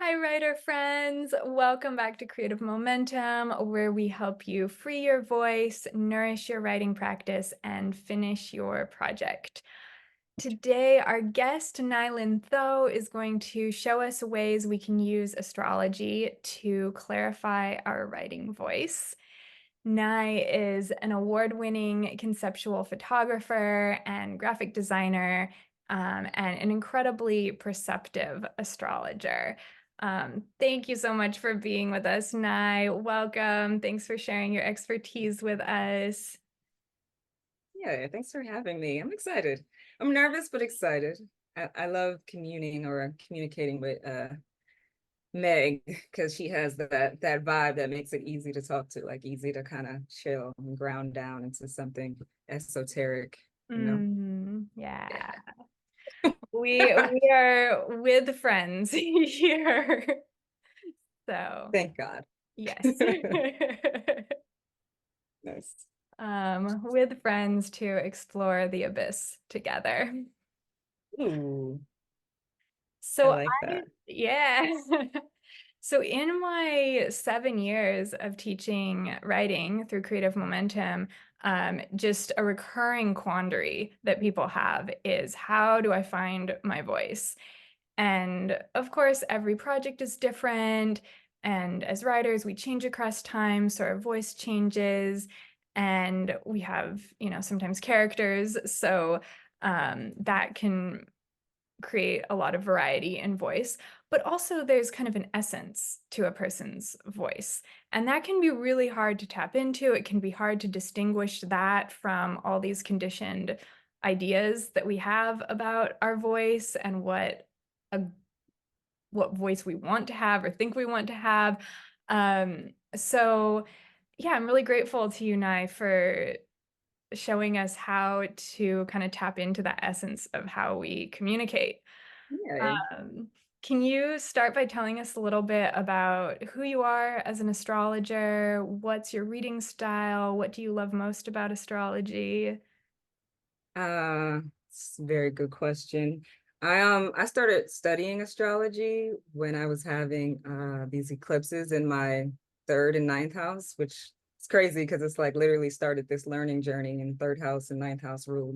Hi, writer friends. Welcome back to Creative Momentum, where we help you free your voice, nourish your writing practice, and finish your project. Today, our guest, Nylin Tho, is going to show us ways we can use astrology to clarify our writing voice. Nye is an award-winning conceptual photographer and graphic designer, and an incredibly perceptive astrologer. Thank you so much for being with us, Nye. Welcome. Thanks for sharing your expertise with us. Yeah, thanks for having me. I'm excited. I'm nervous, but excited. I love communicating with Meg because she has that vibe that makes it easy to talk to, like easy to kind of chill and ground down into something esoteric, you know? Yeah. Yeah. We are with friends here. So, Thank God. yes. Nice. With friends to explore the abyss together. Ooh, I So like that. yeah. So in my 7 years of teaching writing through Creative Momentum, just a recurring quandary that people have is how do I find my voice? And of course, every project is different. And as writers, we change across time, so our voice changes. And we have, sometimes characters. So that can create a lot of variety in voice, but also there's kind of an essence to a person's voice. And that can be really hard to tap into. It can be hard to distinguish that from all these conditioned ideas that we have about our voice and a, what voice we want to have or think we want to have. So yeah, I'm really grateful to you, Nye, for showing us how to kind of tap into that essence of how we communicate. Yeah. Um, can you start by telling us a little bit about who you are as an astrologer? What's your reading style? What do you love most about astrology? It's a very good question. I started studying astrology when I was having these eclipses in my third and ninth house, which is crazy because it's like literally started this learning journey in third house and ninth house rule,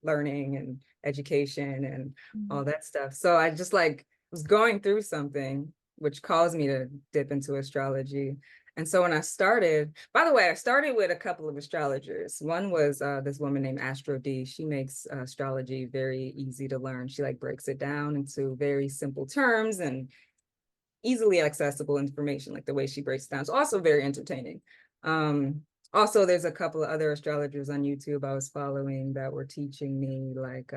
learning and education and all that stuff. So I just like was going through something which caused me to dip into astrology. And so when I started, by the way, I started with a couple of astrologers. One was this woman named Astrology. She makes astrology very easy to learn. She like breaks it down into very simple terms and easily accessible information, like the way she breaks it down. It's also very entertaining. Also, there's a couple of other astrologers on YouTube I was following that were teaching me, like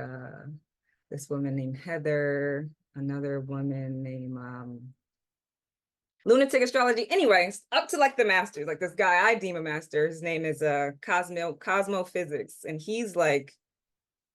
this woman named Heather, another woman named lunatic astrology. Anyways, up to like the masters, like this guy I deem a master. His name is Cosmo Physics, and he's like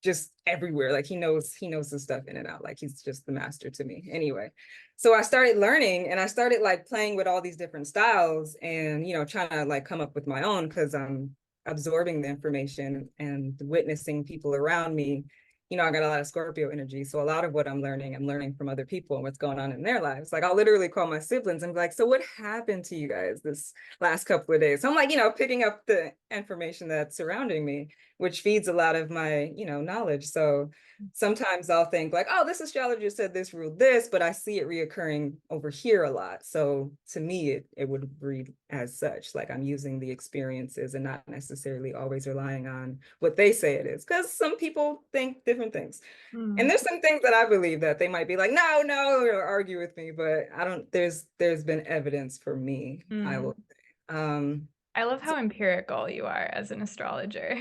just everywhere. Like he knows his stuff in and out. Like he's just the master to me. Anyway, so I started learning and I started like playing with all these different styles and trying to like come up with my own because I'm absorbing the information and witnessing people around me. I got a lot of Scorpio energy. So a lot of what I'm learning from other people and what's going on in their lives. Like I'll literally call my siblings and be like, so what happened to you guys this last couple of days? So I'm like, picking up the information that's surrounding me, which feeds a lot of my, knowledge. So sometimes I'll think like, oh, this astrologer said this ruled this, but I see it reoccurring over here a lot. So to me, it would read as such, like I'm using the experiences and not necessarily always relying on what they say it is. Because some people think different things. And Mm. there's some things that I believe that they might be like, no, no, or argue with me, but I don't, there's been evidence for me, I Mm. will say. I love So how empirical you are as an astrologer.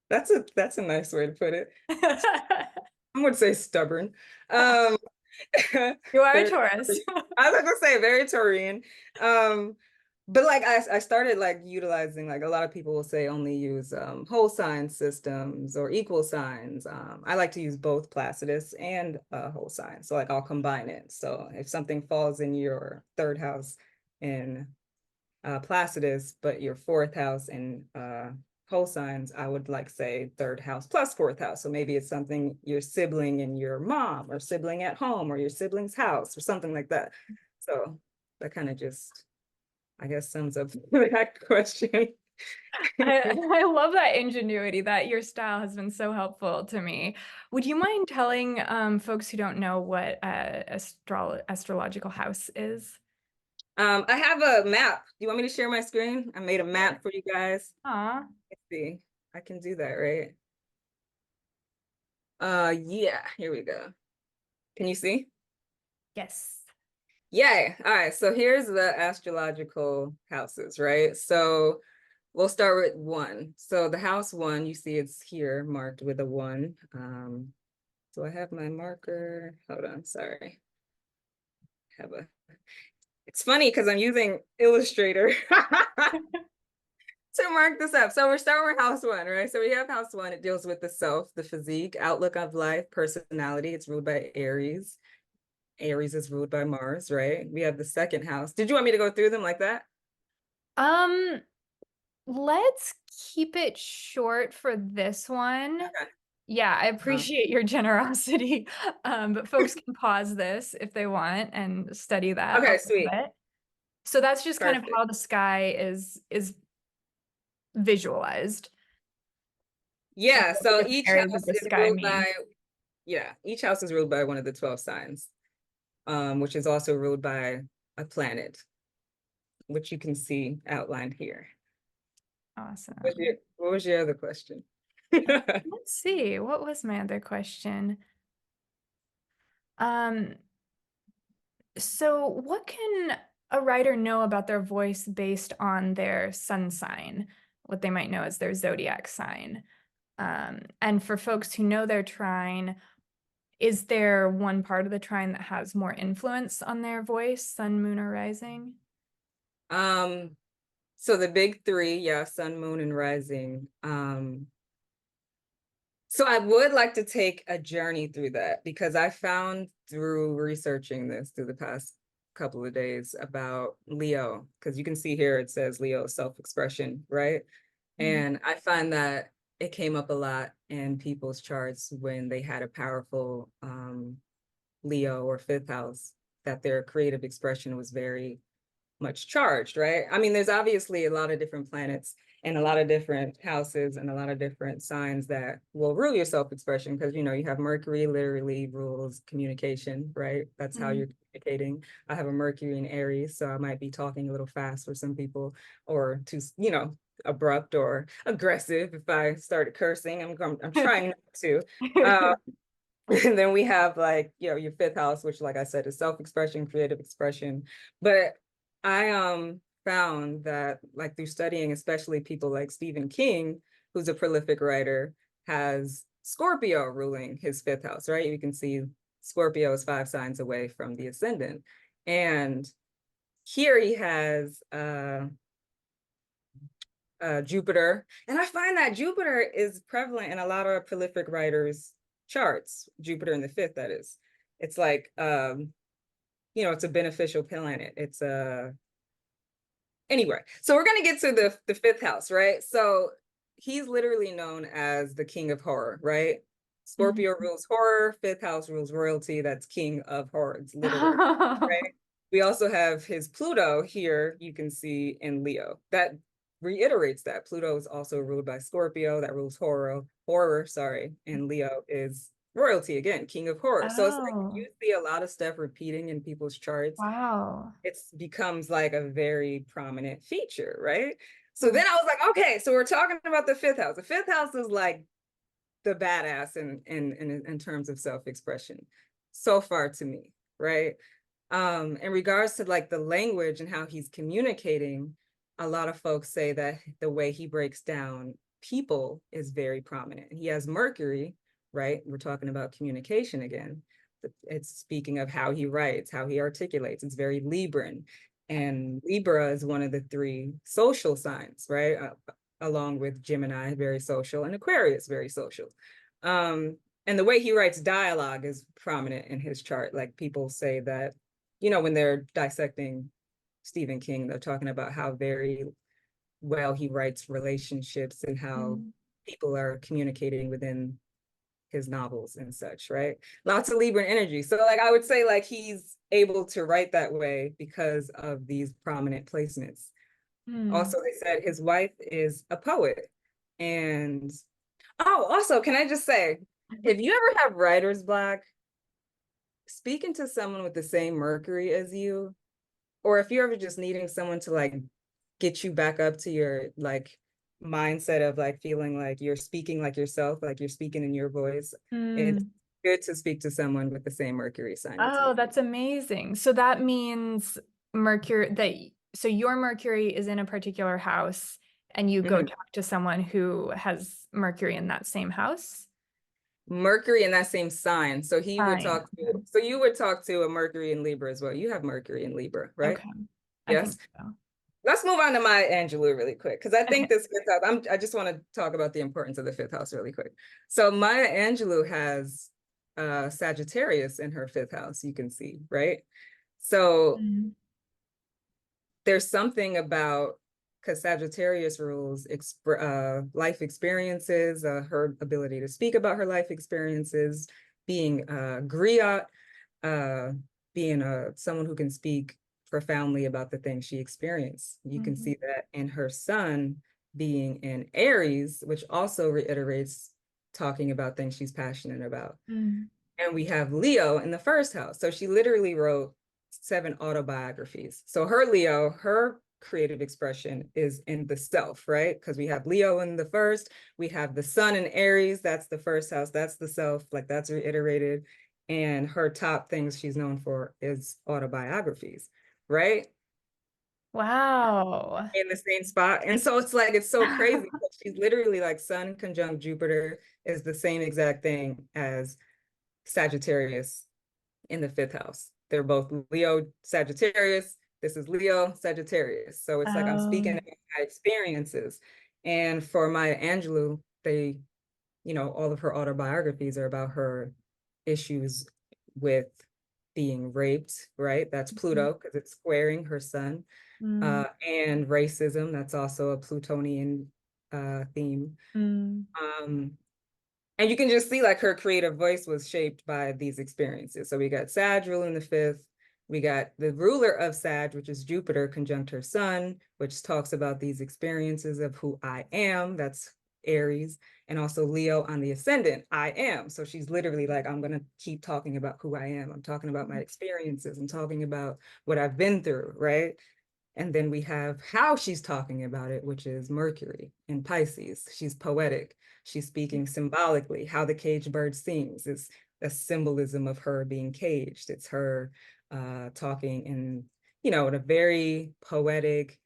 that's a nice way to put it. I would say stubborn. Um, You are a very, Taurus. I was gonna say very Taurian. But like I started like utilizing like a lot of people will say only use whole sign systems or equal signs. I like to use both Placidus and whole sign. So like I'll combine it. So if something falls in your third house in Placidus, but your fourth house in whole signs, I would like say third house plus fourth house. So maybe it's something your sibling and your mom, or sibling at home, or your sibling's house, or something like that. So that kind of just, I guess, sums up that question. I love that ingenuity, that your style has been so helpful to me. Would you mind telling folks who don't know what astrological house is? I have a map. Do you want me to share my screen? I made a Sure. map for you guys. Aw, Let's see. I can do that, right? Yeah, here we go. Can you see? yes. Yay. All right. So here's the astrological houses, right? So we'll start with one. So the house one, you see it's here marked with a one. So I have my marker. Hold on, sorry. Have a, it's funny because I'm using Illustrator to mark this up. So we're starting with house one, right? So we have house one. It deals with the self, the physique, outlook of life, personality. It's ruled by Aries. Aries is ruled by Mars, right? We have the second house. Did you want me to go through them like that? Um, let's keep it short for this one. Okay. Yeah, I Um, appreciate your generosity. But folks can pause this if they want and study that a okay, little sweet. bit. So that's just kind of Perfect. how the sky is visualized. So Yeah, so different each areas of house the is sky ruled mean. by, yeah, each house is ruled by one of the 12 signs, which is also ruled by a planet, which you can see outlined here. Awesome. What was your other question? Let's see, what was my other question? Um, so what can a writer know about their voice based on their sun sign, what they might know as their zodiac sign? And for folks who know their trine, is there one part of the trine that has more influence on their voice, sun, moon, or rising? Um, so the big three, yeah, sun, moon, and rising. So I would like to take a journey through that because I found through researching this through the past couple of days about Leo, because you can see here it says Leo self-expression, right? Mm. And I find that it came up a lot in people's charts when they had a powerful Leo or fifth house, that their creative expression was very much charged, right? I mean, there's obviously a lot of different planets and a lot of different houses and a lot of different signs that will rule your self-expression because, you know, you have Mercury literally rules communication, right? That's how Mm. you're communicating. I have a Mercury in Aries, so I might be talking a little fast for some people, or too, you know, abrupt or aggressive. If I started cursing, I'm trying not to. And then we have, like, you know, your fifth house, which, like I said, is self-expression, creative expression. But I found that, like, through studying, especially people like Stephen King, who's a prolific writer, has Scorpio ruling his fifth house, right? You can see Scorpio is 5 signs away from the ascendant. And here he has Jupiter. And I find that Jupiter is prevalent in a lot of prolific writers' charts. Jupiter in the fifth, that is. It's like, you know, it's a beneficial planet. It's a anyway. So we're gonna get to the fifth house, right? So he's literally known as the king of horror, right? Mhm. Scorpio rules horror, fifth house rules royalty. That's king of horror. It's literal, right? We also have his Pluto here, you can see in Leo. That reiterates that. Pluto is also ruled by Scorpio, that rules horror, sorry. And Leo is royalty again, king of horror. So it's like Oh, you see a lot of stuff repeating in people's charts. wow. It becomes like a very prominent feature, right? So Hmm. then I was like, okay, so we're talking about the fifth house. The fifth house is like the badass in terms of self-expression so far to me, right? In regards to like the language and how he's communicating, a lot of folks say that the way he breaks down people is very prominent. He has Mercury, right? We're talking about communication again. It's speaking of how he writes, how he articulates. It's very Libran. And Libra is one of the 3 social signs, right? Along with Gemini, very social, and Aquarius, very social. And the way he writes dialogue is prominent in his chart. Like people say that, you know, when they're dissecting Stephen King, they're talking about how very well he writes relationships and how Mm. people are communicating within his novels and such, right? Lots of Libra energy. So like I would say like he's able to write that way because of these prominent placements. Mm. Also, they said his wife is a poet. And oh, also, can I just say, if you ever have writer's block, speaking to someone with the same Mercury as you, or if you're ever just needing someone to like get you back up to your like mindset of like feeling like you're speaking like yourself, like you're speaking in your voice, it's Mm. good to speak to someone with the same Mercury sign as Oh, you. that's amazing. So that means Mercury that so your Mercury is in a particular house and you go Mhm. talk to someone who has Mercury in that same house? Mercury in that same sign. So he would Fine. talk to, so you would talk to a Mercury in Libra as well. You have Mercury in Libra, right? Okay. I Yes. think so. Let's move on to Maya Angelou really quick because I Okay. think this fifth house. I just want to talk about the importance of the fifth house really quick. So Maya Angelou has Sagittarius in her fifth house. You can see, right? So Mm. there's something about because Sagittarius rules life experiences, her ability to speak about her life experiences, being griot, uh, being someone who can speak profoundly about the things she experienced. You can Mhm. see that in her son being in Aries, which also reiterates talking about things she's passionate about. Mm. And we have Leo in the first house. So she literally wrote 7 autobiographies. So her Leo, her creative expression is in the self, right? Because we have Leo in the first, we have the sun in Aries, that's the first house, that's the self, like that's reiterated. And her top things she's known for is autobiographies, right? Wow. In the same spot. And so it's like, it's so crazy. She's literally like Sun conjunct Jupiter is the same exact thing as Sagittarius in the fifth house. They're both Leo, Sagittarius. This is Leo, Sagittarius. So it's like I'm speaking Oh. about my experiences. And for Maya Angelou, they, all of her autobiographies are about her issues with being raped, right? That's Pluto because it's squaring her sun. Mm. And racism, that's also a Plutonian theme. Mm. Um, and you can just see like her creative voice was shaped by these experiences. So we got Sag ruling the fifth. We got the ruler of Sag, which is Jupiter conjunct her sun, which talks about these experiences of who I am. That's Aries. And also Leo on the ascendant, I am. So she's literally like, I'm going to keep talking about who I am. I'm talking about my experiences. I'm talking about what I've been through, right? And then we have how she's talking about it, which is Mercury in Pisces. She's poetic. She's speaking symbolically. How the caged bird sings is a symbolism of her being caged. It's her talking in a very poetic,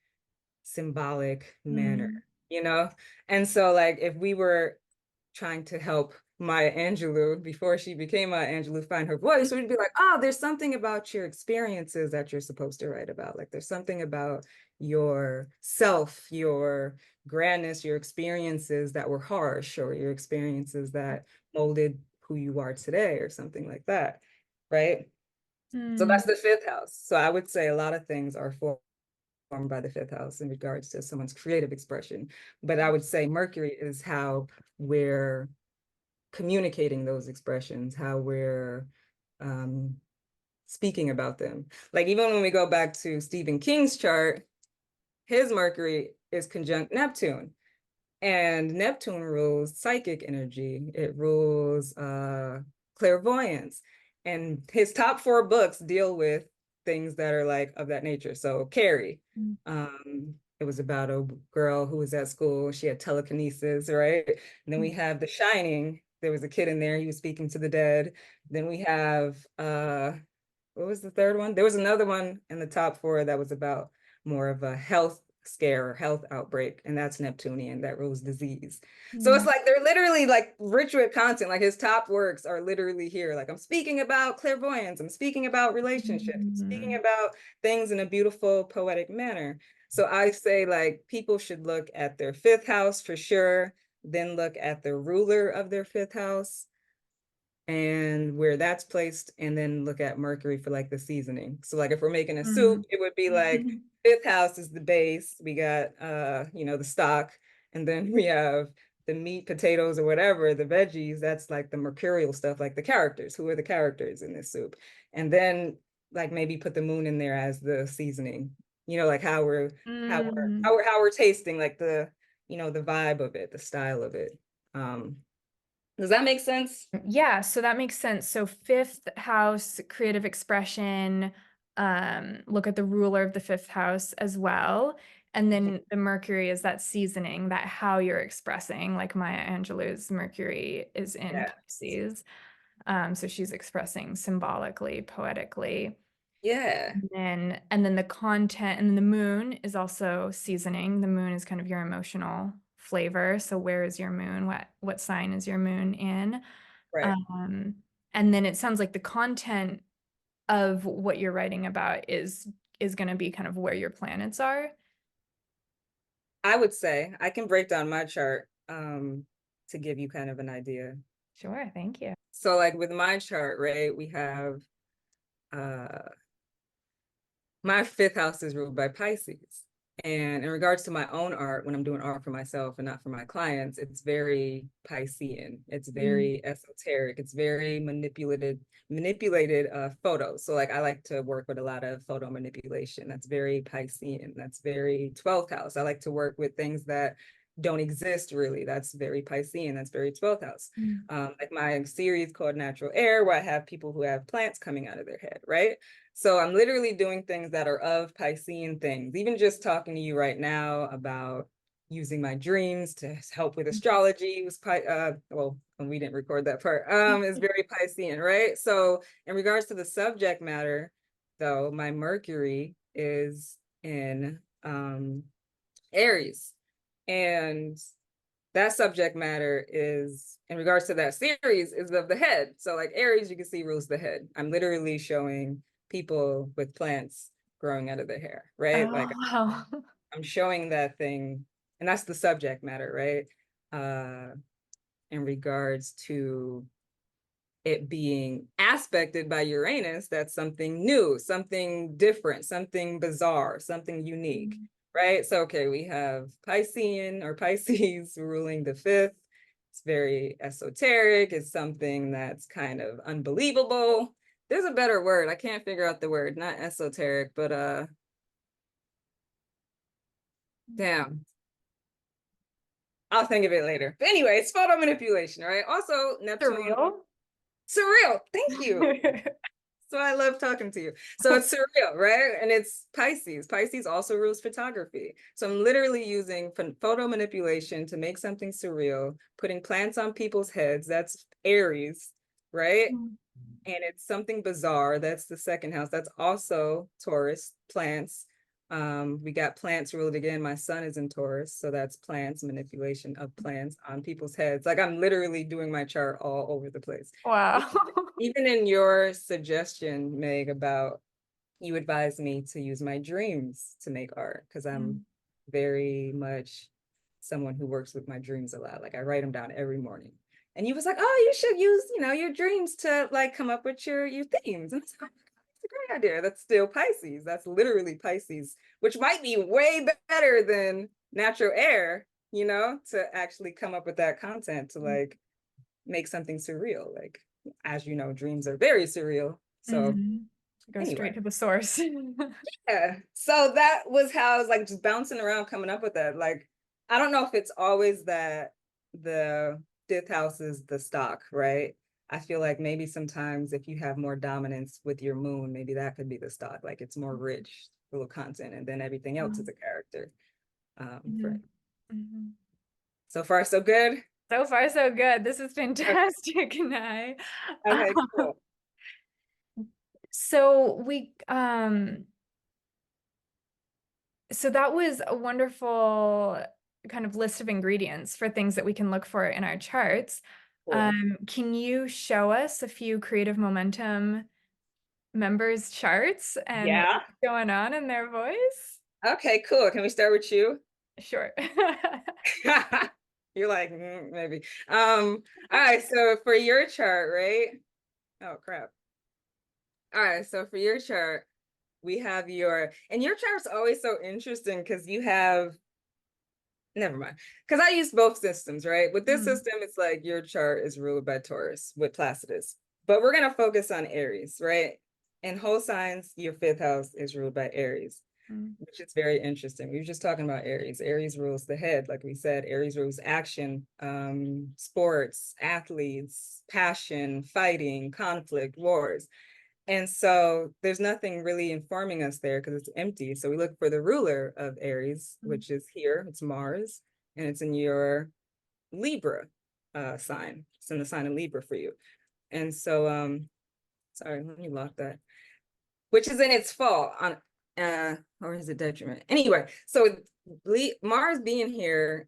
symbolic manner, Mm. you know? And so like if we were trying to help Maya Angelou before she became Maya Angelou find her voice, we'd be like, oh, there's something about your experiences that you're supposed to write about. Like there's something about your self, your grandness, your experiences that were harsh, or your experiences that molded who you are today, or something like that. Right. So Mm. that's the fifth house. So I would say a lot of things are formed by the fifth house in regards to someone's creative expression. But I would say Mercury is how we're communicating those expressions, how we're um, speaking about them. Like even when we go back to Stephen King's chart, his Mercury is conjunct Neptune. And Neptune rules psychic energy. It rules clairvoyance. And his top 4 books deal with things that are like of that nature. So Carrie, Mm. it was about a girl who was at school. She had telekinesis, right? And then we have The Shining. There was a kid in there. He was speaking to the dead. Then we have what was the third one? There was another one in the top 4 that was about more of a health scare or health outbreak, and that's Neptunian, that rules disease. So it's Mm. like they're literally like rich with content. Like his top works are literally here. Like I'm speaking about clairvoyance, I'm speaking about relationships, I'm speaking Mm. about things in a beautiful, poetic manner. So I say like people should look at their fifth house for sure, then look at the ruler of their fifth house, and where that's placed, and then look at Mercury for like the seasoning. So like if we're making a soup, Mm. it would be like fifth house is the base. We got the stock, and then we have the meat, potatoes, or whatever, the veggies, that's like the mercurial stuff, like the characters. Who are the characters in this soup? And then like maybe put the moon in there as the seasoning. Like Mm. how we're tasting, like the vibe of it, the style of it. Um, does that make sense? Yeah, so that makes sense. So fifth house, creative expression, look at the ruler of the fifth house as well. And then the Mercury is that seasoning, that how you're expressing, like Maya Angelou's Mercury is in Yes. Pisces. So she's expressing symbolically, poetically. Yeah. And then the content, and then the moon is also seasoning. The moon is kind of your emotional flavor. So where is your moon? What sign is your moon in? Right. Um, and then it sounds like the content of what you're writing about is going to be kind of where your planets are. I would say I can break down my chart to give you kind of an idea. Sure, thank you. So like with my chart, right, we have uh my fifth house is ruled by Pisces. And in regards to my own art, when I'm doing art for myself and not for my clients, it's very Piscean. It's Mm. very esoteric. It's very manipulated photos. So like I like to work with a lot of photo manipulation. That's very Piscean. That's very 12th house. I like to work with things that don't exist really. That's very Piscean. That's very 12th house. Mm. Like my series called Natural Air, where I have people who have plants coming out of their head, right? So I'm literally doing things that are of Piscean things. Even just talking to you right now about using my dreams to help with astrology was well, we didn't record that part. Is very Piscean, right? So in regards to the subject matter, though, my Mercury is in Aries. And that subject matter is in regards to that series is of the head. So like Aries, you can see rules the head. I'm literally showing people with plants growing out of their hair, right? Oh, Like wow. I'm showing that thing, and that's the subject matter, right? In regards to it being aspected by Uranus, that's something new, something different, something bizarre, something unique, right? So, okay, we have Piscean or Pisces ruling the fifth. It's very esoteric. It's something that's kind of unbelievable. There's a better word. I can't figure out the word, not esoteric, but damn. I'll think of it later. But anyway, it's photo manipulation, right? Also, Neptune, Surreal. surreal. Thank you. So I love talking to you. So it's surreal, right? And it's Pisces. Pisces also rules photography. So I'm literally using photo manipulation to make something surreal, putting plants on people's heads. That's Aries, right? And it's something bizarre. That's the second house. That's also Taurus, plants. We got plants ruled again. My sun is in Taurus, so that's plants, manipulation of plants on people's heads. Like I'm literally doing my chart all over the place. Wow. Even in your suggestion, Meg, about you advised me to use my dreams to make art because I'm Mm. very much someone who works with my dreams a lot. Like I write them down every morning. And you was like, oh, you should use, your dreams to like come up with your themes. And it's like, that's a great idea. That's still Pisces. That's literally Pisces, which might be way better than natural air, to actually come up with that content to like make something surreal. Like, as you know, dreams are very surreal. So Mhm. Go anyway, straight to the source. yeah. So that was how I was like just bouncing around coming up with that. Like, I don't know if it's always that the fifth house is the stock, right? I feel like maybe sometimes if you have more dominance with your moon, maybe that could be the stock. Like it's more rich, little content, and then everything else is a character. For Mhm. Mhm. so far, so good. So far, so good. This is Okay, fantastic, Nye. okay, cool. So we so that was a wonderful kind of list of ingredients for things that we can look for in our charts. Cool. Can you show us a few creative momentum members' charts and Yeah. what's going on in their voice? Okay, cool. Can we start with you? Sure. You're like, maybe. All right, so for your chart, right? Oh crap. All right, so for your chart, we have and your chart's always so interesting because you have, never mind. Because I use both systems, right? With this Mm, system, it's like your chart is ruled by Taurus with Placidus. But we're gonna focus on Aries, right? In whole signs, your fifth house is ruled by Aries, mm, which is very interesting. We were just talking about Aries. Aries rules the head, like we said. Aries rules action, sports, athletes, passion, fighting, conflict, wars. And so there's nothing really informing us there because it's empty. So we look for the ruler of Aries, mm. which is here. It's Mars, and it's in your Libra sign. It's in the sign of Libra for you. And so, sorry, let me lock that. Which is in its fall on, or is it detriment? Anyway, so Mars being here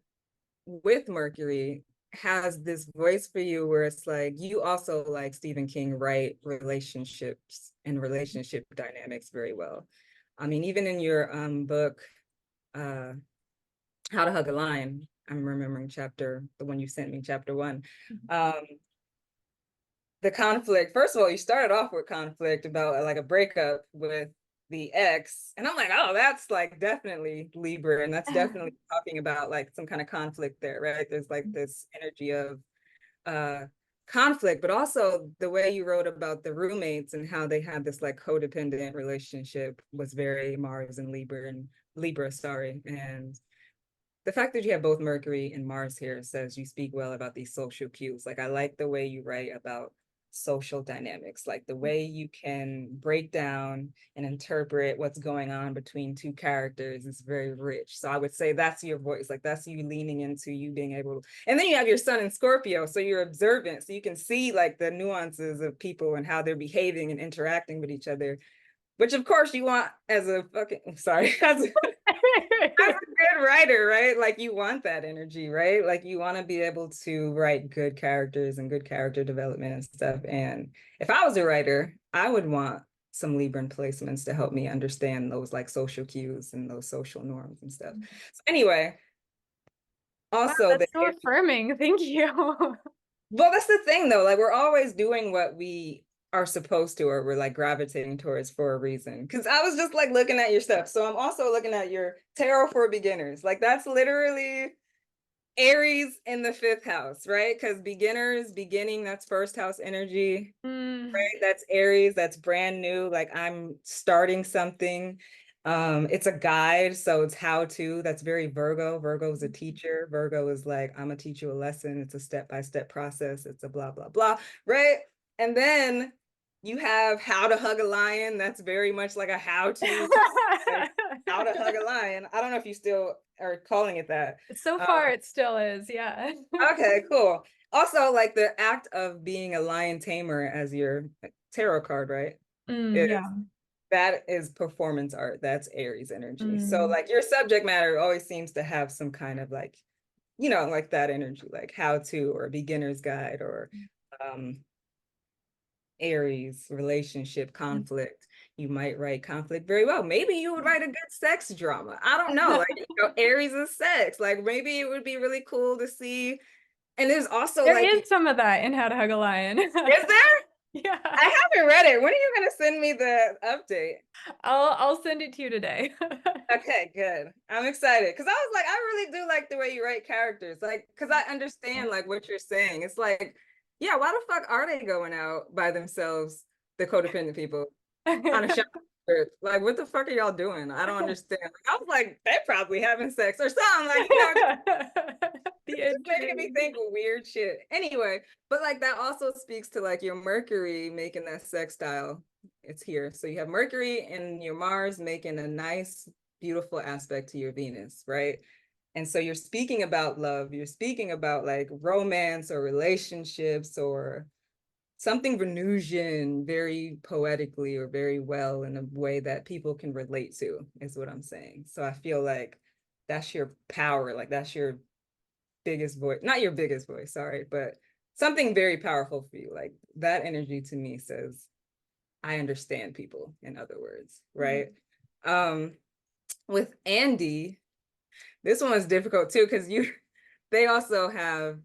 with Mercury has this voice for you where it's like you also, like Stephen King, write relationships and relationship dynamics very well. I mean, even in your book, uh How to Hug a Lion, I'm remembering the one you sent me, chapter one. Um the conflict, first of all, you started off with conflict about like a breakup with the ex, and I'm like, oh, that's like definitely Libra, and that's definitely talking about like some kind of conflict there, right? There's like this energy of uh conflict, but also the way you wrote about the roommates and how they had this like codependent relationship was very Mars and Libra, sorry. And the fact that you have both Mercury and Mars here says you speak well about these social cues. Like, I like the way you write about social dynamics, like the way you can break down and interpret what's going on between two characters is very rich. So I would say that's your voice, like that's you leaning into you being able to, and then you have your sun in Scorpio, so you're observant, so you can see like the nuances of people and how they're behaving and interacting with each other, which of course you want as a fucking, sorry, as a good writer, right? Like you want that energy, right? Like you want to be able to write good characters and good character development and stuff. And if I was a writer, I would want some Libran placements to help me understand those like social cues and those social norms and stuff. So anyway, Wow, also that's so affirming. Thank you. well, that's the thing though. Like we're always doing what we are supposed to, or we're like gravitating towards for a reason. Because I was just like looking at your stuff. So I'm also looking at your tarot for beginners. Like that's literally Aries in the fifth house, right? Because beginners, beginning, that's first house energy, Mm, right? That's Aries, that's brand new. Like I'm starting something. It's a guide, so it's how to. That's very Virgo. Virgo is a teacher. Virgo is like, I'm gonna teach you a lesson. It's a step-by-step process. It's a blah, blah, blah, right? And then you have How to Hug a Lion. That's very much like a how-to, like how to hug a lion. I don't know if you still are calling it that. so far, it still is. Yeah. Okay, cool. Also, like the act of being a lion tamer as your tarot card, right? Mm, Is yeah. that is performance art. That's Aries energy. So Mm, like your subject matter always seems to have some kind of like, like that energy, like how to or beginner's guide or um Aries, relationship, conflict. You might write conflict very well. Maybe you would write a good sex drama. I don't know. Like, Aries is sex. Like maybe it would be really cool to see. And there's also there like, is some of that in How to Hug a Lion. is there? Yeah. I haven't read it. When are you gonna send me the update? I'll send it to you today. Okay, good. I'm excited because I was like, I really do like the way you write characters. Like, because I understand like what you're saying. It's like, yeah, why the fuck are they going out by themselves, the codependent people, on a shopping trip? Like, what the fuck are y'all doing? I don't understand. Like, I was like, they're probably having sex or something. Like, The just making me intrigue. think of weird shit. Anyway, but like that also speaks to like your Mercury making that sextile. It's here. So you have Mercury and your Mars making a nice, beautiful aspect to your Venus, right? And so you're speaking about love, you're speaking about like romance or relationships or something Venusian very poetically or very well in a way that people can relate to, is what I'm saying. So I feel like that's your power, like that's your biggest voice, not your biggest voice, sorry, but something very powerful for you. Like that energy to me says, I understand people, in other words, right? Um, with Andy, this one was difficult too, because they also have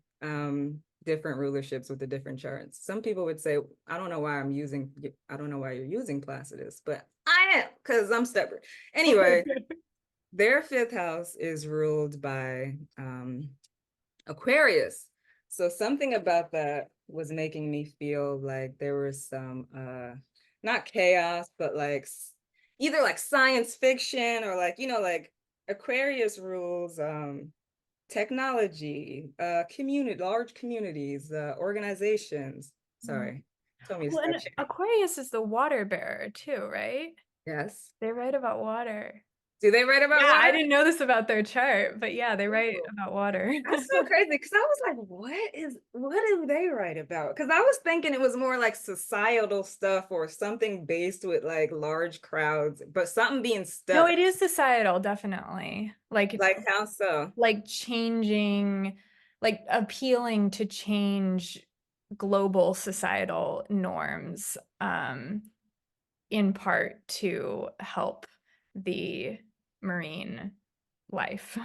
different rulerships with the different charts. Some people would say, I don't know why you're using Placidus, but I am because I'm stubborn. Anyway, their fifth house is ruled by Aquarius. So something about that was making me feel like there was some not chaos, but like either like science fiction or like, like Aquarius rules technology, community, large communities, organizations. Mm. Sorry, told me to Well, stop and sharing. Aquarius is the water bearer too, right? Yes. They write about water. Do they write about Yeah, I water? didn't know this about their chart, but yeah, they write Ooh. about water. That's so crazy because I was like, what do they write about? Because I was thinking it was more like societal stuff or something based with like large crowds, but something being No, stuck. it is societal, definitely. Like how so? Like changing, like appealing to change global societal norms, in part to help the marine life.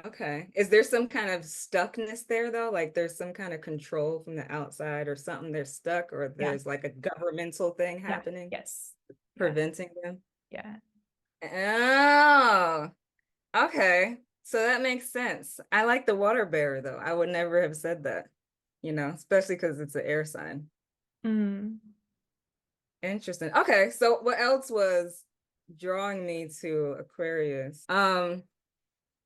Okay. Is there some kind of stuckness there though? Like there's some kind of control from the outside or something they're stuck or Yeah, there's like a governmental thing yeah, happening yes, yeah, preventing them? yeah. Oh, okay. So that makes sense. I like the water bearer though. I would never have said that, especially because it's an air sign. Mm. Interesting. Okay, so what else was drawing me to Aquarius?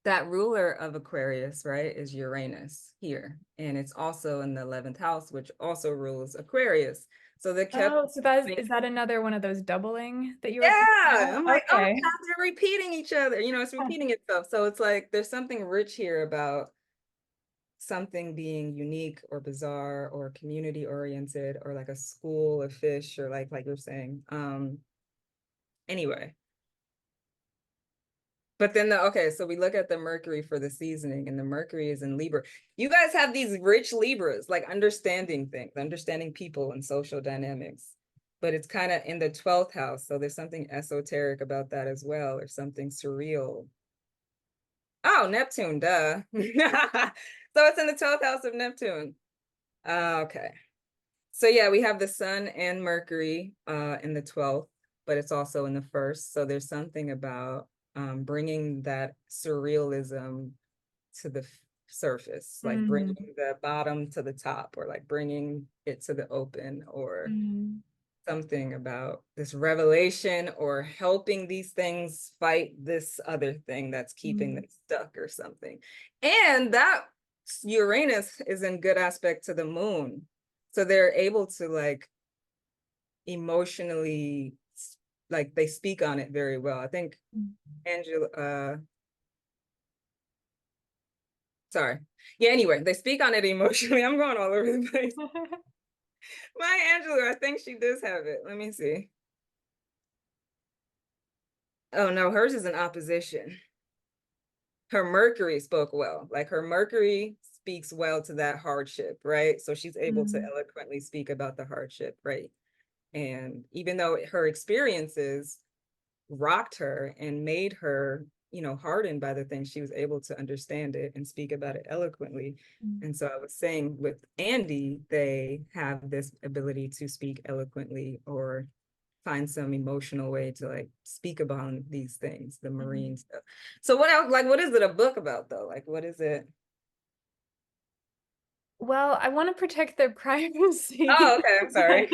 That ruler of Aquarius, right, is Uranus here. And it's also in the 11th house, which also rules Aquarius. So they kept Oh, so that saying, is that another one of those doubling that you were talking yeah. I'm about? like, oh my Okay. God, they're repeating each other. It's repeating itself. So it's like there's something rich here about something being unique or bizarre or community oriented or like a school of fish or like you're saying. Anyway. But then okay, so we look at the Mercury for the seasoning, and the Mercury is in Libra. You guys have these rich Libras, like understanding things, understanding people and social dynamics. But it's kind of in the 12th house, so there's something esoteric about that as well, or something surreal. Oh, Neptune, duh. So it's in the 12th house of Neptune. Okay. So yeah, we have the Sun and Mercury in the 12th, but it's also in the first. So there's something about bringing that surrealism to the surface, like bringing Mm. the bottom to the top, or like bringing it to the open, or Mm. something about this revelation, or helping these things fight this other thing that's keeping Mm. them stuck or something. And that Uranus is in good aspect to the moon. So they're able to like emotionally, like they speak on it very well. I think Mm. Angela, sorry. Yeah, anyway, they speak on it emotionally. I'm going all over the place. My Angela, I think she does have it. Let me see. Oh no, hers is in opposition. Her Mercury spoke well. Like her Mercury speaks well to that hardship, right? So she's able to Mm. eloquently speak about the hardship, right? And even though her experiences rocked her and made her, hardened by the things, she was able to understand it and speak about it eloquently. Mm. And so I was saying with Andy, they have this ability to speak eloquently or find some emotional way to like speak about these things, the Mm. marine stuff. So what else, like what is it a book about though? Like what is it? Well, I want to protect their Oh, privacy. okay, I'm sorry.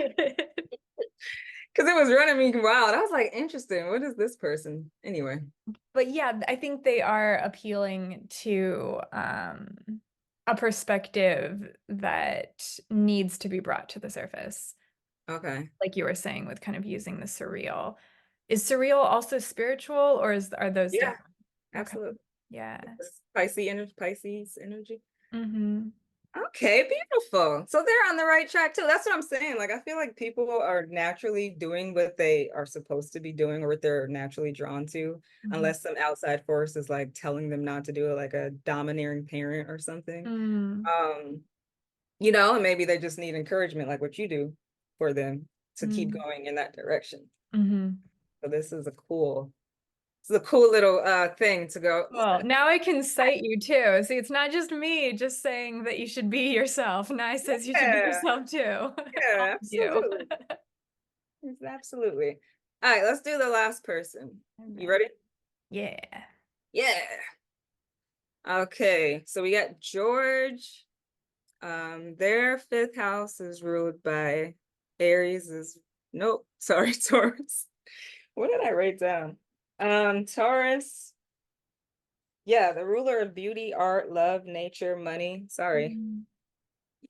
Because it was running me wild. I was like, interesting. What is this person? Anyway. But yeah, I think they are appealing to a perspective that needs to be brought to the surface, Okay. like you were saying, with kind of using the surreal. Is surreal also spiritual, or are those Yeah, different? Okay. absolutely. Yeah. Pisces energy. Mm-hmm. Okay, beautiful. So they're on the right track too. That's what I'm saying. Like I feel like people are naturally doing what they are supposed to be doing or what they're naturally drawn to, Mm-hmm. unless some outside force is like telling them not to do it, like a domineering parent or something. Mm. Um, and maybe they just need encouragement, like what you do for them to keep Mm. going in that direction. Mm-hmm. So this is a cool. It's a cool little thing to go. Well, now I can cite you too. See, it's not just me just saying that you should be yourself. Nye says you should be Yeah, yourself too. All yeah, of you. absolutely. Absolutely. All right, let's do the last person. All You right. ready? Yeah. Yeah. Okay, so we got George. Their fifth house is ruled by Aries is nope, sorry, Taurus. What did I write down? Taurus. Yeah, the ruler of beauty, art, love, nature, money. Sorry.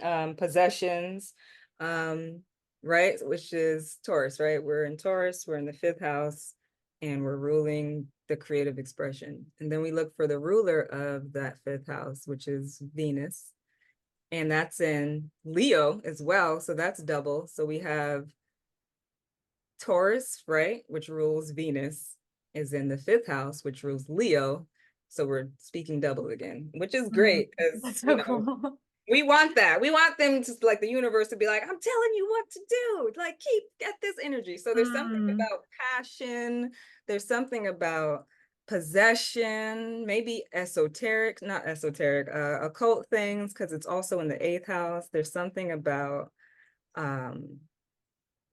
Mm, Possessions. Um, right, which is Taurus, right? We're in Taurus, we're in the fifth house, and we're ruling the creative expression. And then we look for the ruler of that fifth house, which is Venus. And that's in Leo as well. So that's double. So we have Taurus, right, which rules Venus, is in the fifth house, which rules Leo. So we're speaking double again, which is mm. great because, That's so cool. we want that. We want them to, like, the universe to be like, I'm telling you what to do. Like, keep get this energy. So there's something Mm, about passion. There's something about possession, maybe esoteric, not esoteric, occult things, because it's also in the eighth house. There's something about um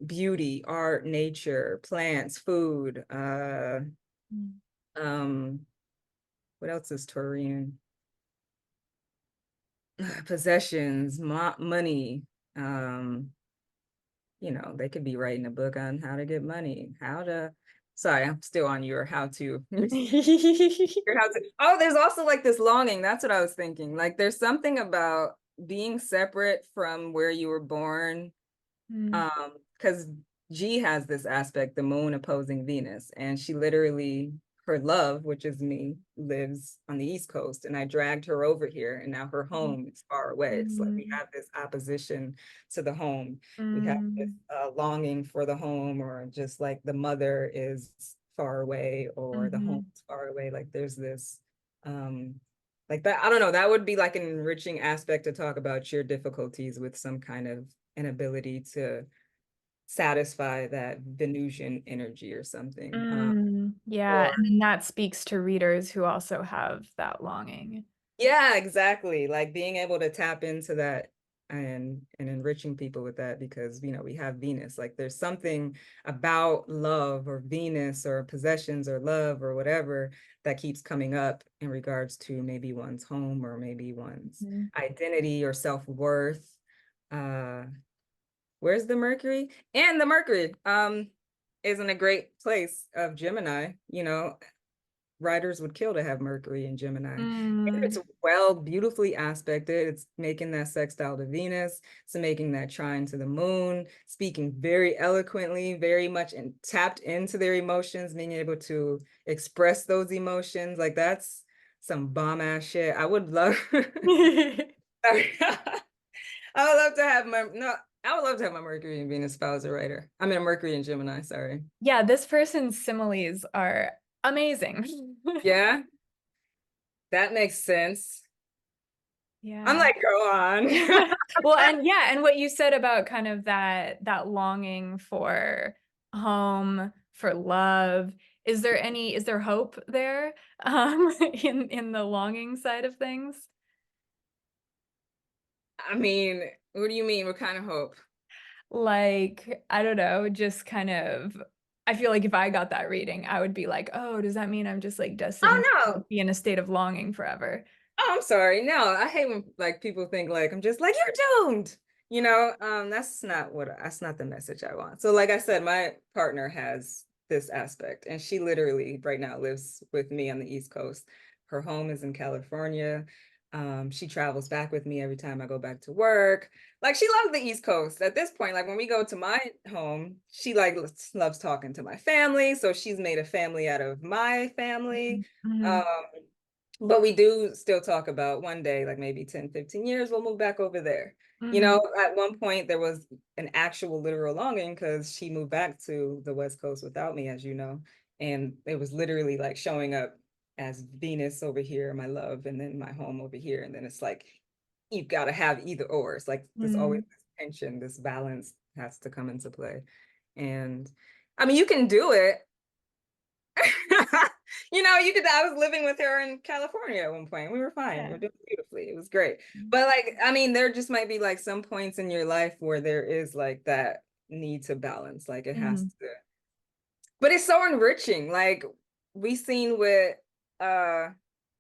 beauty, art, nature, plants, food. mm, Um, what else is Taurian? Possessions, money. Um, they could be writing a book on how to get money, how to, sorry, I'm still on your how to, your how to. Oh, there's also like this longing. That's what I was thinking. Like there's something about being separate from where you were born. mm, Because G has this aspect, the moon opposing Venus, and she literally, her love, which is me, lives on the East Coast, and I dragged her over here, and now her home is far away. It's like we mm, have this opposition to the home. We have this mm, longing for the home, or just like the mother is far away, or the home mhm, is far away. Like there's this, um, like that. I don't know. That would be like an enriching aspect to talk about your difficulties with some kind of inability to satisfy that Venusian energy or something. Yeah, Or and then that speaks to readers who also have that longing. yeah, exactly. Like being able to tap into that and enriching people with that because we have Venus. Like there's something about love or Venus or possessions or love or whatever that keeps coming up in regards to maybe one's home or maybe one's Mhm. identity or self-worth. Uh Where's the Mercury? And the Mercury is in a great place of Gemini. Writers would kill to have Mercury in Gemini. And it's Mm, beautifully aspected. It's making that sextile to Venus. It's making that trine to the moon, speaking very eloquently, very much tapped into their emotions, being able to express those emotions. Like that's some bomb ass shit. I would love I would love to have my no, I would love to have my Mercury and Venus if I was a writer. I mean Mercury and Gemini, sorry. Yeah, this person's similes are amazing. Yeah, that makes sense. I'm Yeah. like, go on. Well, and yeah, and what you said about kind of that longing for home, for love, is there hope there in the longing side of things? I mean, what do you mean? What kind of hope? Like, I don't know, just kind of I feel like if I got that reading, I would be like, "Oh, does that mean I'm just like Oh destined to no. be in a state of longing forever?" Oh, I'm sorry. No, I hate when like people think like I'm just like you're doomed. That's not the message I want. So like I said, my partner has this aspect and she literally right now lives with me on the East Coast. Her home is in California. She travels back with me every time I go back to work. Like she loves the East Coast at this point. Like when we go to my home, she like loves talking to my family. So she's made a family out of my family. Mm-hmm. Um, but we do still talk about one day, like maybe 10, 15 years, we'll move back over there. Mm-hmm. At one point there was an actual literal longing because she moved back to the West Coast without me, as you know. And it was literally like showing up as Venus over here, my love, and then my home over here. And then it's like, you've got to have either or. It's like there's always this tension, this balance has to come into play. And I mean, you can do it. I was living with her in California at one point. We were fine. We Yeah. were doing beautifully. It was great. But like, I mean, there just might be like some points in your life where there is like that need to balance. Like it has Mhm. to, but it's so enriching. Like we seen with uh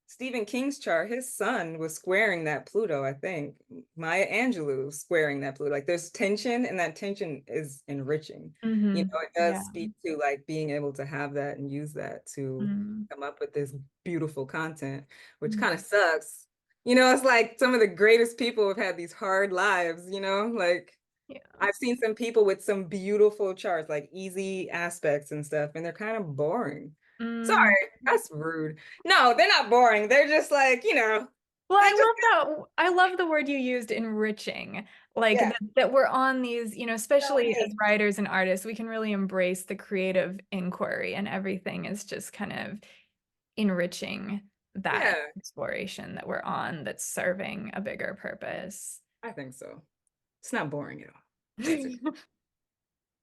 Stephen King's chart, his son was squaring that Pluto, I think. Maya Angelou squaring that Pluto. Like there's tension, and that tension is enriching. Mhm. It does Yeah. speak to like being able to have that and use that to Mhm. come up with this beautiful content, which Mhm. kind of sucks. It's like some of the greatest people have had these hard lives, like Yeah. I've seen some people with some beautiful charts, like easy aspects and stuff, and they're kind of boring. Sorry, Mm. that's rude. No, they're not boring. They're just like, Well, they I just, love that. I love the word you used, enriching. Like yeah. that we're on these, No especially as hate. writers and artists, we can really embrace the creative inquiry, and everything is just kind of enriching that Yeah, exploration that we're on that's serving a bigger purpose. I think so. It's not boring at all.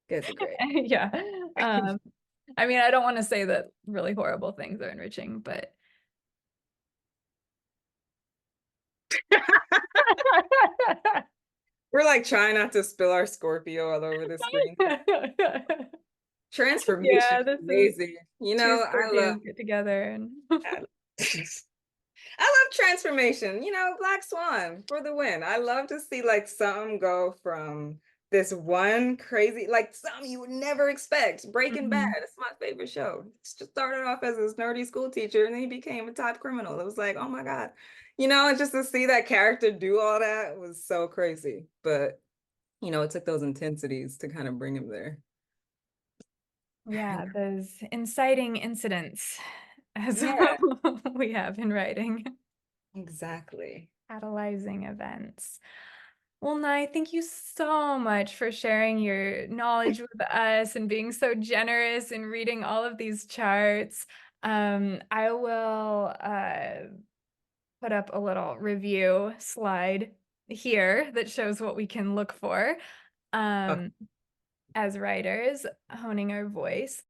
Guys are great. Yeah. Um, I mean, I don't want to say that really horrible things are enriching, but We're like trying not to spill our Scorpio all over the screen. Transformation yeah, is this is amazing. two I love Scorpions get together and I I love transformation, Black Swan for the win. I love to see like something go from this one crazy, like something you would never expect. Breaking Bad, Mhm. it's my favorite show. It's just started off as this nerdy school teacher and then he became a top criminal. It was like, oh my God. And just to see that character do all that was so crazy. But, it took those intensities to kind of bring him there. Yeah, those inciting incidents as Yeah, we have in writing, exactly. catalyzing events. Well, Nye, thank you so much for sharing your knowledge with us and being so generous in reading all of these charts. I will put up a little review slide here that shows what we can look for Okay. um, as writers, honing our voice.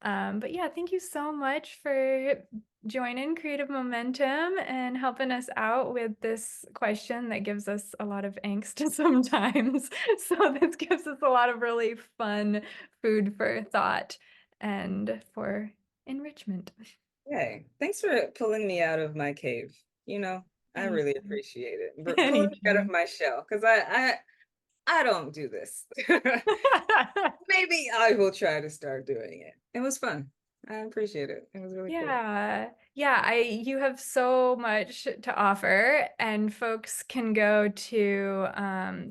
But yeah, thank you so much for joining Creative Momentum and helping us out with this question that gives us a lot of angst sometimes. So this gives us a lot of really fun food for thought and for enrichment. Hey, thanks for pulling me out of my cave. I really Anytime. appreciate it. Pulling me out of Anytime. my shell because I don't do this. Maybe I will try to start doing it. It was fun. I appreciate it. It was really cool. Yeah. Yeah, you have so much to offer, and folks can go to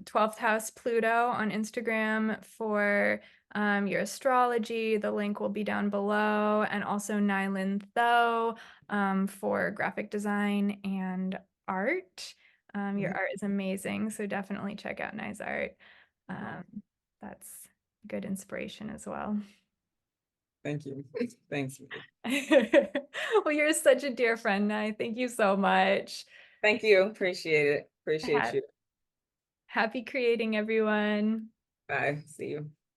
12th House Pluto on Instagram for your astrology. The link will be down below, and also Nylin Tho for graphic design and art. Your Mhm. art is amazing, so definitely check out Nye's art. Oh, Um, that's good inspiration as well. thank you. Thanks, me. Well, you're such a dear friend, Nye. Thank you so much. Thank you. Appreciate it. Appreciate Ha you. Happy creating, everyone. Bye. See you.